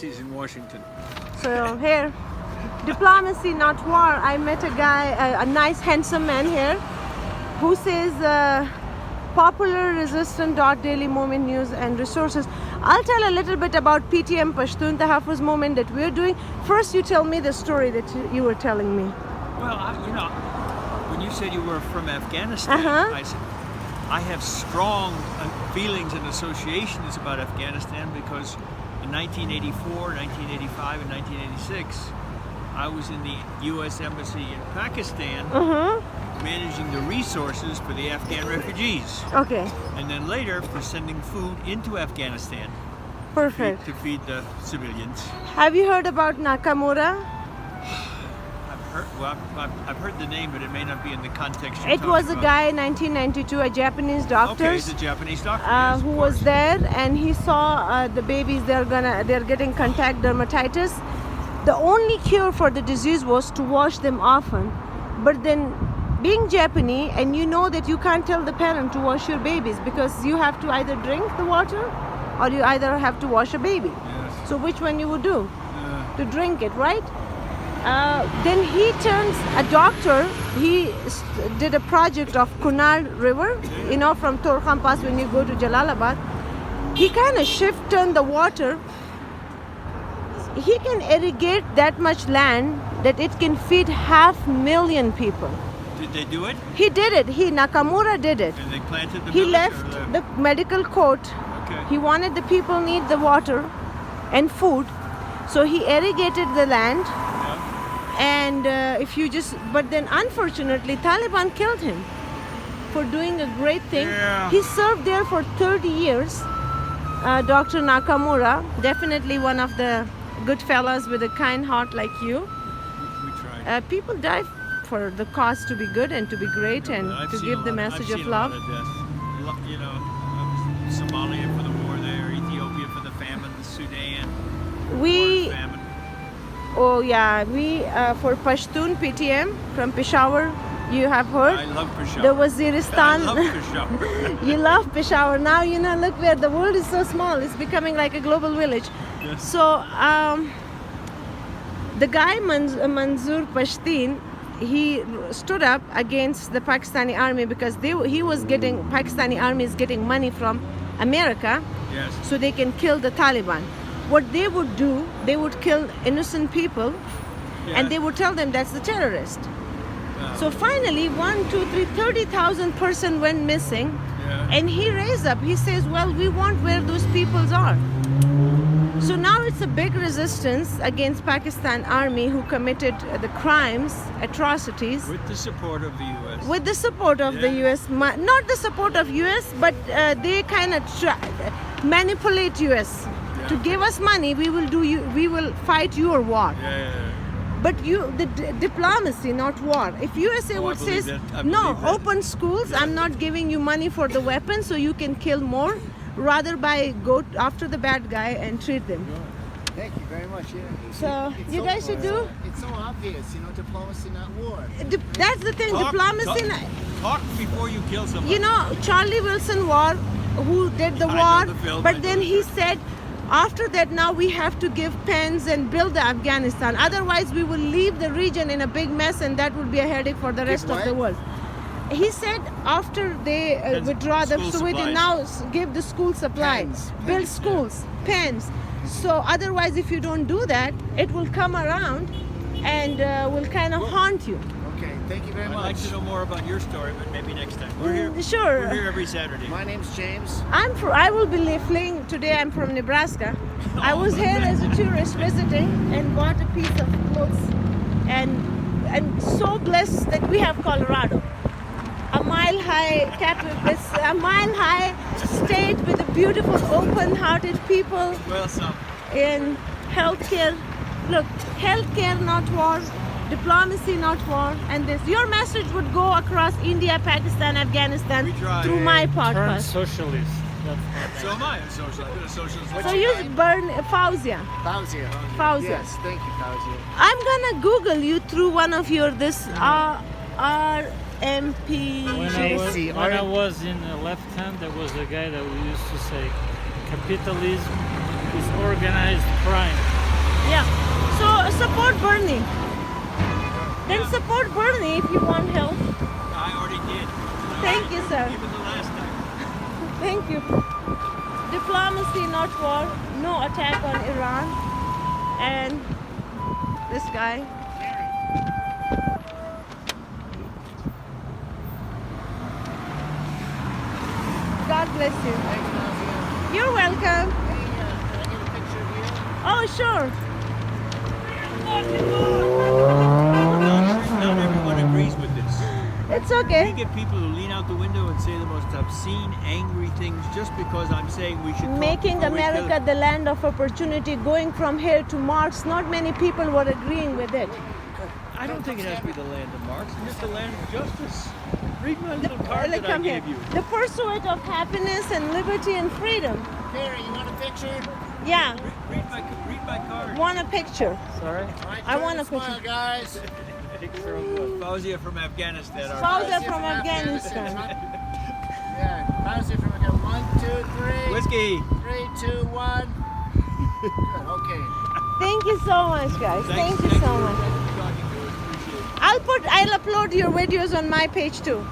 He's in Washington. So here, diplomacy, not war. I met a guy, a nice, handsome man here, who says popular resistant daily movement news and resources. I'll tell a little bit about PTM Pashtun Tahaffuz movement that we're doing. First, you tell me the story that you were telling me. Well, when you said you were from Afghanistan, I said I have strong feelings and associations about Afghanistan because in 1984, 1985, and 1986, I was in the U.S. Embassy in Pakistan managing the resources for the Afghan refugees. Okay. And then later for sending food into Afghanistan. Perfect. To feed the civilians. Have you heard about Nakamura? I've heard the name, but it may not be in the context. It was a guy in 1992, a Japanese doctor. Okay, he's a Japanese doctor. Yes, who was there, and he saw the babies. They're getting contact dermatitis. The only cure for the disease was to wash them often. But then, being Japanese, and you know that you can't tell the parent to wash your babies because you have to either drink the water, or you either have to wash a baby. Yes. So which one you would do? To drink it, right? Then he turns a doctor. He did a project of Kunal River, from Torkham Pass when you go to Jalalabad. He kind of turned the water. He can irrigate that much land that it can feed 500,000 people. Did they do it? He did it. Nakamura did it. And they planted the He village, left the medical coat. Okay. He wanted the people need the water and food. So he irrigated the land. And but then unfortunately Taliban killed him for doing a great thing. Yeah. He served there for 30 years. Dr. Nakamura, definitely one of the good fellas with a kind heart like you. We tried. People die for the cause to be good and to be great and to give the message of love. Somalia for the war there, Ethiopia for the famine, Sudan We famine. For Pashtun PTM from Peshawar, you have heard. I love Peshawar. The Waziristan. I love Peshawar. You love Peshawar. Now, look where the world is so small. It's becoming like a global village. Yes. So, the guy Manzoor Pashtun, he stood up against the Pakistani army because Pakistani army is getting money from America. Yes. So they can kill the Taliban. What they would do, they would kill innocent people, and they would tell them that's the terrorist. So finally, 30,000 person went missing, and he raised up. He says, well, we want where those peoples are. So now it's a big resistance against Pakistan army who committed the crimes, atrocities. With the support of the U.S. With the support of the U.S. Not the support of U.S., but they kind of manipulate U.S. To give us money. We will fight your war. But the diplomacy, not war. If USA would say, no, open schools, I'm not giving you money for the weapons so you can kill more, rather go after the bad guy and treat them. Thank you very much. So you guys should do. It's so obvious, diplomacy, not war. That's the thing, diplomacy. Talk before you kill someone. Charlie Wilson war, who did the war, but then he said, after that, now we have to give pens and build Afghanistan. Otherwise, we will leave the region in a big mess, and that would be a headache for the rest of the world. He said after they withdraw the Soviet, now give the school supplies, build schools, pens. So otherwise, if you don't do that, it will come around and will kind of haunt you. Okay, thank you very much. I'd like to know more about your story, but maybe next time. We're here. Sure. We're here every Saturday. My name's James. I will be fleeing today. I'm from Nebraska. I was here as a tourist visiting and bought a piece of clothes, and so blessed that we have Colorado, a mile high state with a beautiful, open-hearted people. Well, some. In healthcare. Look, healthcare, not war. Diplomacy, not war. And your message would go across India, Pakistan, Afghanistan through my podcast. Socialist. So am I a socialist. So you burn Fauzia. Fauzia. Yes, thank you, Fauzia. I'm gonna Google you through one of your RMP. When I was in the left hand, there was a guy that we used to say, capitalism is organized crime. Bernie. Then support Bernie if you want help. I already did. Thank you, sir. Even the last time. Thank you. Diplomacy, not war. No attack on Iran. And this guy. God bless you. Thanks, Fausia. You're welcome. Hey, can I get a picture of you? Oh, sure. Not everyone agrees with this. It's We okay. get people who lean out the window and say the most obscene, angry things just because I'm saying we should talk Making before we kill America it. the land of opportunity, going from here to Mars, not many people were agreeing with it. I don't think it has to be the land of Marx. It's just the land of justice. Read my little card that I Come here. gave you. The pursuit of happiness and liberty and freedom. Perry, you want a picture? Yeah, Read my card. want a picture. Sorry? All right, I turn want and a picture. smile, guys. Fauzia from Afghanistan. Fausia from Afghanistan. Yeah, Fausia from Afghanistan. 1, 2, 3. Whiskey. 3, 2, 1. Good, okay. Thank you so much, guys. Thank you so much. Thanks for talking to us. Appreciate it. I'll upload your videos on my page too.